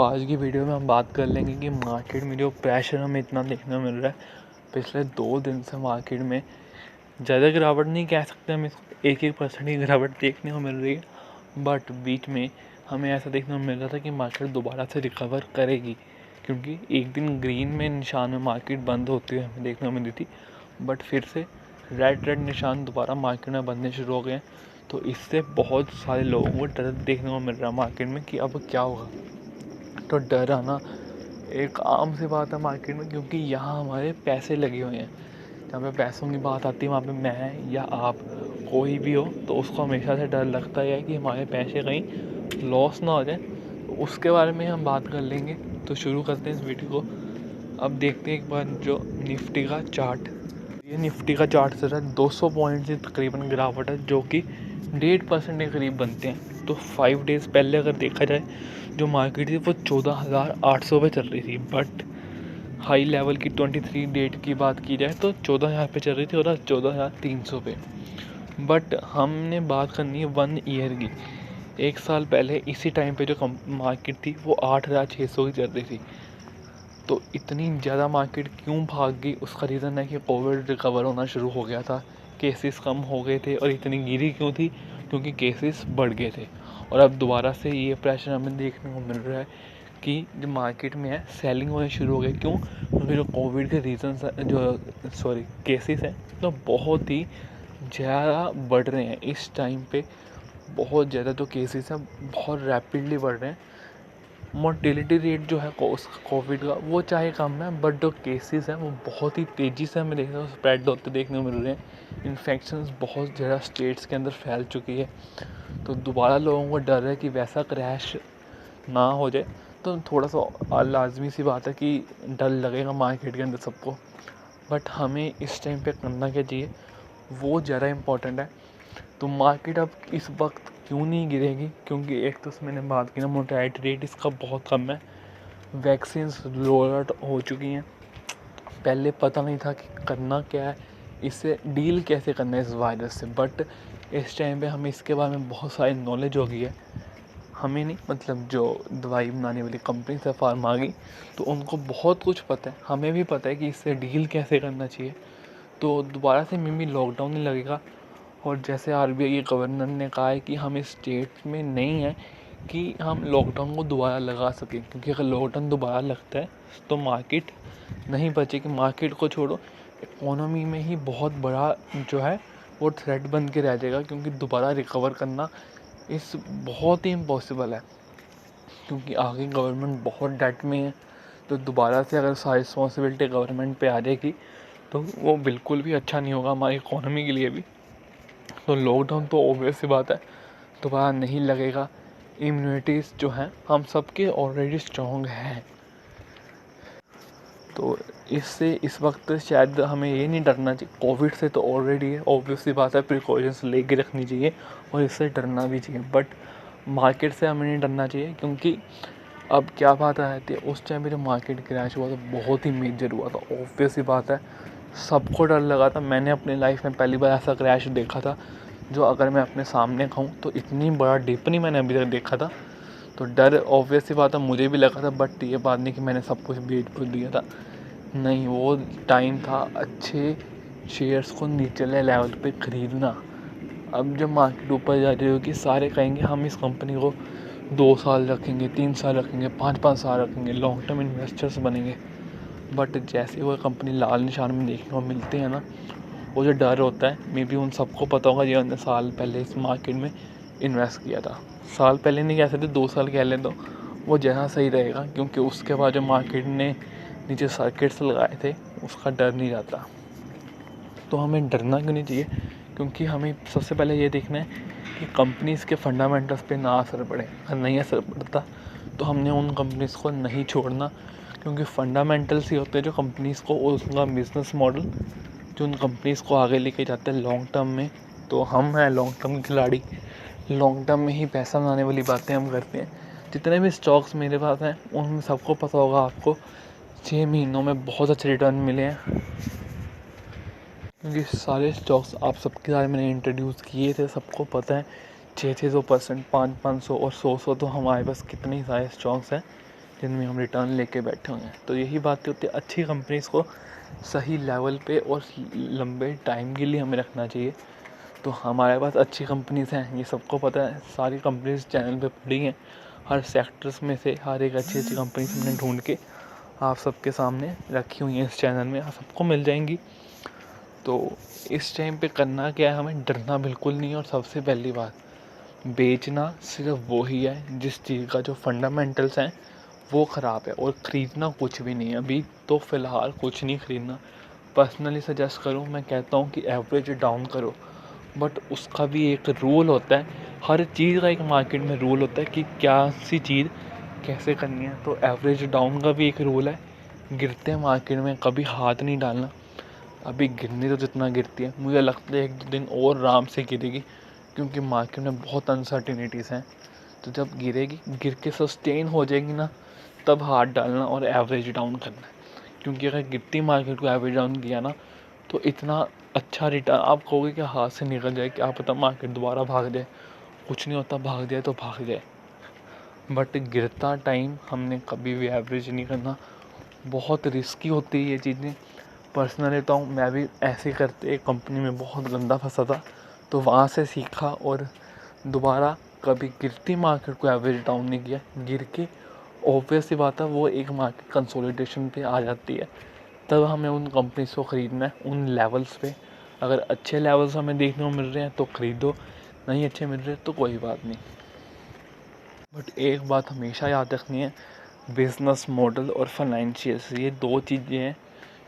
आज की वीडियो में हम बात कर लेंगे कि मार्केट में जो प्रेशर हमें इतना देखने को मिल रहा है पिछले 2 दिन से मार्केट में ज़्यादा गिरावट नहीं कह सकते हम इसको, 1% की गिरावट देखने को मिल रही है। बट बीच में हमें ऐसा देखने को मिल रहा था कि मार्केट दोबारा से रिकवर करेगी, क्योंकि एक दिन ग्रीन में निशान में मार्केट बंद होती हुई हमें देखने को मिली थी, बट फिर से रेड निशान दोबारा मार्केट में बनने शुरू हो गए। तो इससे बहुत सारे लोगों को डर देखने को मिल रहा है मार्केट में कि अब क्या होगा। तो डर आना एक आम सी बात है मार्केट में, क्योंकि यहाँ हमारे पैसे लगे हुए हैं। जहाँ पे पैसों की बात आती है वहाँ पे मैं या आप कोई भी हो तो उसको हमेशा से डर लगता है कि हमारे पैसे कहीं लॉस ना हो जाए। तो उसके बारे में हम बात कर लेंगे। तो शुरू करते हैं इस वीडियो को। अब देखते हैं एक बार जो निफ्टी का चार्ट, ये निफ्टी का चार्ट चल रहा है 200 पॉइंट से तकरीबन गिरावट है, जो कि 1.5% के करीब बनते हैं। तो 5 डेज़ पहले अगर देखा जाए जो मार्केट थी वो 14,800 पे चल रही थी, बट हाई लेवल की 23 डेट की बात की जाए तो 14,000 पे चल रही थी और आज 14,300 पे। बट हमने बात करनी है 1 ईयर की। 1 साल पहले इसी टाइम पे जो मार्केट थी वो 8,600 की चल रही थी। तो इतनी ज़्यादा मार्केट क्यों भाग गई, उसका रीज़न है कि कोविड रिकवर होना शुरू हो गया था, केसेस कम हो गए थे। और इतनी गिरी क्यों थी? क्योंकि केसेस बढ़ गए थे। और अब दोबारा से ये प्रेशर हमें देखने को मिल रहा है कि जो मार्केट में है सेलिंग होने शुरू हो गई। क्यों? क्योंकि जो कोविड के रीजंस केसेस हैं तो बहुत ही ज़्यादा बढ़ रहे हैं इस टाइम पे। बहुत ज़्यादा जो केसेस हैं बहुत रैपिडली बढ़ रहे हैं। मोर्टेलिटी रेट जो है कोविड का वो चाहे कम है, बट जो केसेस हैं वो बहुत ही तेज़ी से हमें देखने को स्प्रेड होते देखने को मिल रहे हैं। इन्फेक्शंस बहुत ज़्यादा स्टेट्स के अंदर फैल चुकी है। तो दोबारा लोगों को डर है कि वैसा क्रैश ना हो जाए। तो थोड़ा सा लाजमी सी बात है कि डर लगेगा मार्केट के अंदर सबको। बट हमें इस टाइम पे करना क्या चाहिए वो ज़्यादा इम्पोर्टेंट है। तो मार्केट अब इस वक्त क्यों नहीं गिरेगी? क्योंकि एक तो मैंने बात की ना, मोर्टेलिटी रेट इसका बहुत कम है। वैक्सीन्स रोल आउट हो चुकी हैं। पहले पता नहीं था कि करना क्या है, इससे डील कैसे करना है इस वायरस से। बट इस टाइम पे हमें इसके बारे में बहुत सारी नॉलेज हो गई है। हमें नहीं, मतलब जो दवाई बनाने वाली कंपनी है फार्मा की, तो उनको बहुत कुछ पता है। हमें भी पता है कि इससे डील कैसे करना चाहिए। तो दोबारा से मे भी लॉकडाउन नहीं लगेगा। और जैसे आरबीआई के गवर्नर ने कहा है कि हम इस स्टेट में नहीं हैं कि हम लॉकडाउन को दोबारा लगा सकें, क्योंकि अगर लॉकडाउन दोबारा लगता है तो मार्केट नहीं बचेगी। मार्केट को छोड़ो, इकोनॉमी में ही बहुत बड़ा जो है वो थ्रेट बन के रह जाएगा, क्योंकि दोबारा रिकवर करना इस बहुत ही इम्पॉसिबल है। क्योंकि आगे गवर्नमेंट बहुत डेट में है। तो दोबारा से अगर सारी रिस्पॉन्सिबिलिटी गवर्नमेंट पे आ जाएगी तो वो बिल्कुल भी अच्छा नहीं होगा हमारी इकोनॉमी के लिए भी। तो लॉकडाउन तो ऑब्वियस सी बात है दोबारा नहीं लगेगा। इम्यूनिटीज़ जो हैं हम सबके ऑलरेडी स्ट्रॉन्ग हैं। तो इससे इस वक्त शायद हमें ये नहीं डरना चाहिए। कोविड से तो ऑलरेडी है, ऑब्वियस सी बात है, प्रिकॉशंस लेके रखनी चाहिए और इससे डरना भी चाहिए। बट मार्केट से हमें नहीं डरना चाहिए, क्योंकि अब क्या बात आ जाती है, उस टाइम पे जो मार्केट क्रैश हुआ था बहुत ही मेजर हुआ था। ऑब्वियस सी बात है, सबको डर लगा था। मैंने अपनी लाइफ में पहली बार ऐसा क्रैश देखा था जो, अगर मैं अपने सामने कहूँ तो इतनी बड़ा डिप नहीं मैंने अभी तक देखा था। तो डर ऑब्वियस सी बात है मुझे भी लगा था, बट ये बात नहीं कि मैंने सब कुछ बेच बुझ दिया था। नहीं, वो टाइम था अच्छे शेयर्स को निचले लेवल पे ख़रीदना। अब जब मार्केट ऊपर जा रही होगी सारे कहेंगे हम इस कंपनी को 2 साल रखेंगे, 3 साल रखेंगे, 5-5 साल रखेंगे, लॉन्ग टर्म इन्वेस्टर्स बनेंगे। बट जैसे वो कंपनी लाल निशान में देखने को मिलते हैं ना, वो जो डर होता है, मे बी उन सबको पता होगा जिन्होंने साल पहले इस मार्केट में इन्वेस्ट किया था। साल पहले नहीं कह सकते, 2 साल कह लें तो वो ज़्यादा सही रहेगा, क्योंकि उसके बाद जो मार्केट ने नीचे सर्किट्स लगाए थे उसका डर नहीं रहता। तो हमें डरना क्यों नहीं चाहिए? क्योंकि हमें सबसे पहले ये देखना है कि कंपनीज़ के फंडामेंटल्स पे ना असर पड़े। अगर नहीं असर पड़ता तो हमने उन कंपनीज़ को नहीं छोड़ना, क्योंकि फंडामेंटल्स ही होते हैं जो कंपनीज़ को और उनका बिज़नेस मॉडल जो उन कंपनीज़ को आगे लेके जाते हैं लॉन्ग टर्म में। तो हम हैं लॉन्ग टर्म खिलाड़ी, लॉन्ग टर्म में ही पैसा बनाने वाली बातें हम करते हैं। जितने भी स्टॉक्स मेरे पास हैं उनमें सबको पता होगा, आपको 6 महीनों में बहुत अच्छे रिटर्न मिले हैं, क्योंकि सारे स्टॉक्स आप सबके बारे में मैंने इंट्रोड्यूस किए थे। सबको पता है 600-600%, 500-500 और 100-100 तो हमारे पास कितने सारे स्टॉक्स हैं जिनमें हम रिटर्न लेके बैठे हुए हैं। तो यही बातें होती है, अच्छी कंपनीज़ को सही लेवल पे और लंबे टाइम के लिए हमें रखना चाहिए। तो हमारे पास अच्छी कंपनीज़ हैं, ये सबको पता है, सारी कंपनीज़ चैनल पे पड़ी हैं, हर सेक्टर्स में से हर एक अच्छी अच्छी कंपनीज हमने ढूंढ के आप सबके सामने रखी हुई हैं इस चैनल में, आप सबको मिल जाएंगी। तो इस टाइम पे करना क्या है, हमें डरना बिल्कुल नहीं है। और सबसे पहली बात, बेचना सिर्फ वो ही है जिस चीज़ का जो फंडामेंटल्स हैं वो ख़राब है, और ख़रीदना कुछ भी नहीं है। अभी तो फ़िलहाल कुछ नहीं ख़रीदना। पर्सनली सजेस्ट करूँ, मैं कहता हूँ कि एवरेज डाउन करो, बट उसका भी एक रूल होता है। हर चीज़ का एक मार्केट में रूल होता है कि क्या सी चीज़ कैसे करनी है। तो एवरेज डाउन का भी एक रूल है, गिरते मार्केट में कभी हाथ नहीं डालना। अभी गिरनी तो जितना गिरती है, मुझे लगता है एक दो दिन और आराम से गिरेगी, क्योंकि मार्केट में बहुत अनसर्टिनिटीज़ हैं। तो जब गिरेगी, गिर के सस्टेन हो जाएगी ना, तब हाथ डालना और एवरेज डाउन करना है। क्योंकि अगर गिरती मार्केट को एवरेज डाउन किया ना, तो इतना अच्छा रिटर्न आप कहोगे कि हाथ से निकल जाए, क्या पता मार्केट दोबारा भाग जाए। कुछ नहीं होता, भाग जाए तो भाग जाए, बट गिरता टाइम हमने कभी भी एवरेज नहीं करना। बहुत रिस्की होती है ये चीज़ें। पर्सनली तो मैं भी ऐसे करते एक कंपनी में बहुत गंदा फंसा था, तो वहाँ से सीखा और दोबारा कभी गिरती मार्केट को एवरेज डाउन नहीं किया। गिर के ऑब्वियस सी बात है, वो एक मार्केट कंसोलिडेशन पे आ जाती है, तब हमें उन कंपनीज़ को ख़रीदना है उन लेवल्स पे। अगर अच्छे लेवल्स हमें देखने को मिल रहे हैं तो ख़रीदो, नहीं अच्छे मिल रहे तो कोई बात नहीं। बट एक बात हमेशा याद रखनी है, बिज़नेस मॉडल और फाइनेंशियल्स, ये दो चीज़ें हैं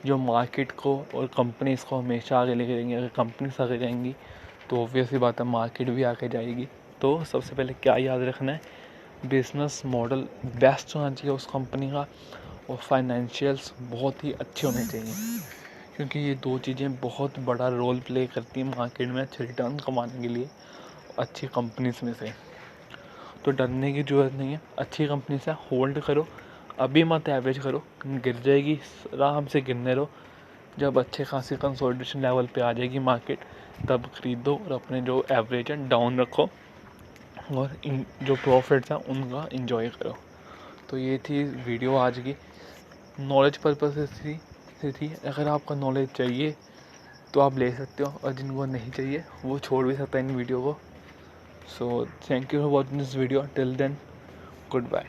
जो मार्केट को और कंपनीज़ को हमेशा आगे लेके जाएंगी। अगर कंपनीज आगे जाएंगी तो ऑब्वियस ही बात है मार्केट भी आगे जाएगी। तो सबसे पहले क्या याद रखना है, बिज़नेस मॉडल बेस्ट होना चाहिए उस कंपनी का, और फाइनेंशियल्स बहुत ही अच्छे होने चाहिए, क्योंकि ये दो चीज़ें बहुत बड़ा रोल प्ले करती हैं मार्केट में अच्छे रिटर्न कमाने के लिए अच्छी कंपनीज़ में से। तो डरने की ज़रूरत नहीं है, अच्छी कंपनी से होल्ड करो, अभी मत एवरेज करो, गिर जाएगी, आराम से गिरने रहो। जब अच्छे खासी कंसोलिडेशन लेवल पे आ जाएगी मार्केट, तब खरीदो और अपने जो एवरेज है डाउन रखो, और इन जो प्रॉफिट्स हैं उनका एंजॉय करो। तो ये थी वीडियो आज की, नॉलेज पर्पस से थी। अगर आपका नॉलेज चाहिए तो आप ले सकते हो, और जिनको नहीं चाहिए वो छोड़ भी सकते हैं इन वीडियो को। So thank you for watching this video, till then good bye.